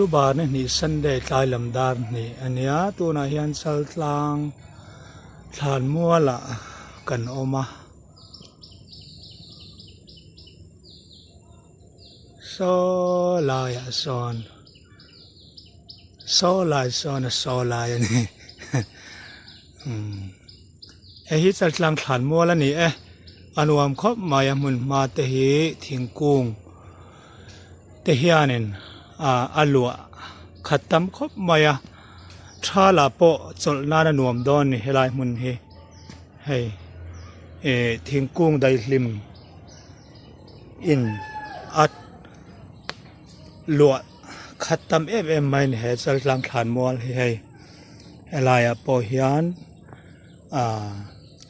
tu bar ni Sunday tlai lamdar ni ania tuna hian saltlang thlan muala kan oma so lai son so lai son so lai ni hi saltlang thlan muala ni anuam khop maya mun ma te hi thingkung te hianin alua khatam khop maya thala po cholna na nuam don ni helai mun hi hei thingkung dai hlim in at lua khatam em mai ni he saltlang thlan mual hi hei helai po hian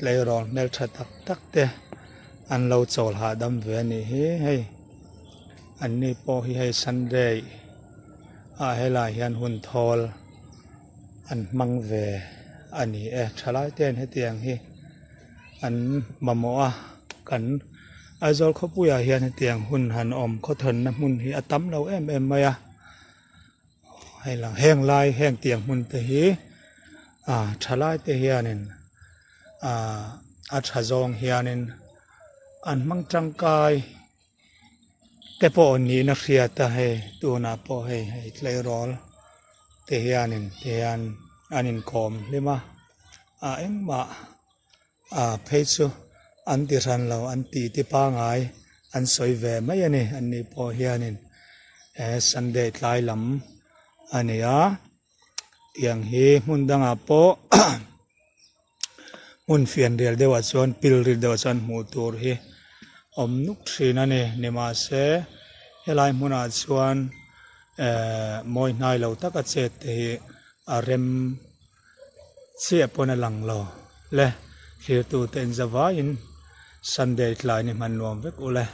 leirol mel thatak tak te an lo chol ha dam ve ni hi hei an ni po hi hei Sunday helai hian hun thol an mang ve ani thalai ten he tiang hi an mamoa kan azol khopuya hian he tiang hun han om kho thon na mun hi atam lo em maya hei lang heng lai heng tiang mun te hi thalai te hianin thazong hianin an mang tangkai te po ni na khria ta he tu na po he tleirol te hianin anin kom lema engma pheichu an ti ran lo an ti ti pa ngai an soi ve mai ani an ni po hianin Sunday tlai lam ania tiang hi mun danga po mun fian rel dewa chuan pil ril dewa chuan mu tur hi om nuk thina ni ma se helai muna chuan moi nai lo taka chet te hi rem che pona lang lo le thlir tu ten zawa in Sunday tlai ni man nuam vek ule